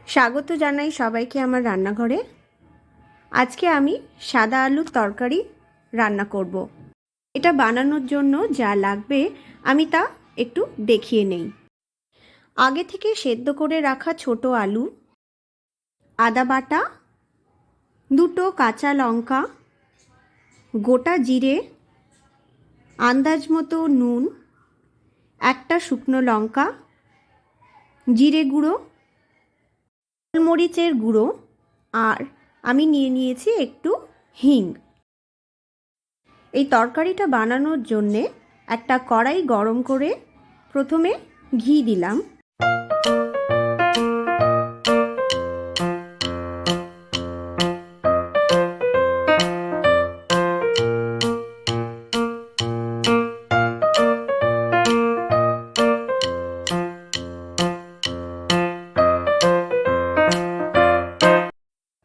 স্বাগত জানাই সবাইকে আমার রান্নাঘরে। আজকে আমি সাদা আলুর তরকারি রান্না করব। এটা বানানোর জন্য যা লাগবে আমি তা একটু দেখিয়ে নেই। আগে থেকে সেদ্ধ করে রাখা ছোট আলু, আদা বাটা, দুটো কাঁচা লঙ্কা, গোটা জিরে, আন্দাজ মতো নুন, একটা শুকনো লঙ্কা, জিরে গুঁড়ো, গোলমরিচের গুঁড়ো, আর আমি নিয়ে নিয়েছি একটু হিং। এই তরকারিটা বানানোর জন্যে একটা কড়াই গরম করে প্রথমে ঘি দিলাম।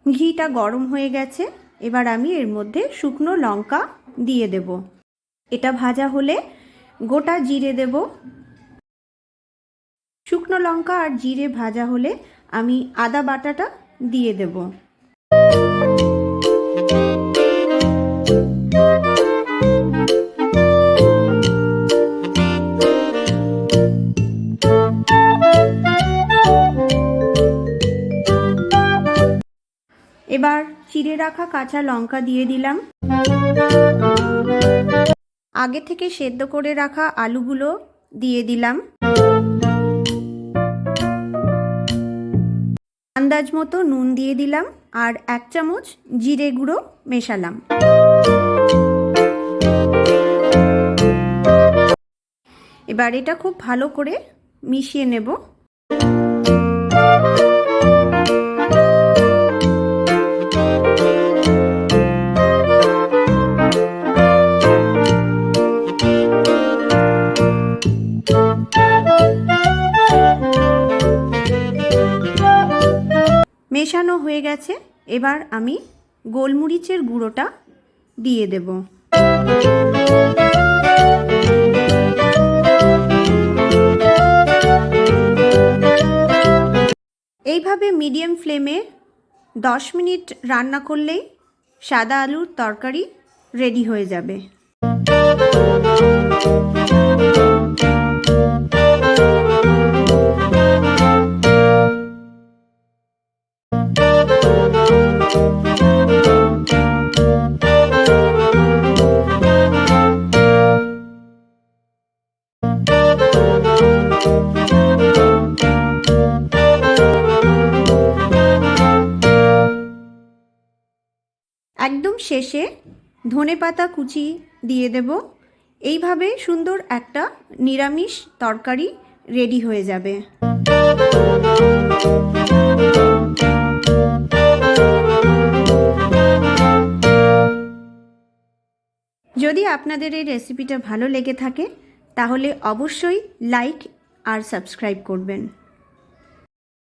ঘিটা গরম হয়ে গেছে, এবার আমি এর মধ্যে শুকনো লঙ্কা দিয়ে দেব। এটা ভাজা হলে গোটা জিরে দেব। শুকনো লঙ্কা আর জিরে ভাজা হলে আমি আদা বাটাটা দিয়ে দেব। এবার চিড়ে রাখা কাঁচা লঙ্কা দিয়ে দিলাম। আগে থেকে সেদ্ধ করে রাখা আলুগুলো দিয়ে দিলাম। আন্দাজ মতো নুন দিয়ে দিলাম আর 1 চামচ জিরে গুঁড়ো মেশালাম। এবার এটা খুব ভালো করে মিশিয়ে নেব। মেশানো হয়ে গেছে, এবার আমি গোলমরিচের গুঁড়োটা দিয়ে দেব। এইভাবে মিডিয়াম ফ্লেমে 10 মিনিট রান্না করলেই সাদা আলুর তরকারি রেডি হয়ে যাবে। একদম শেষে ধনেপাতা কুচি দিয়ে দেব। এইভাবে সুন্দর একটা নিরামিষ তরকারি রেডি হয়ে যাবে। যদি আপনাদের এই রেসিপিটা ভালো লেগে থাকে তাহলে অবশ্যই লাইক আর সাবস্ক্রাইব করবেন।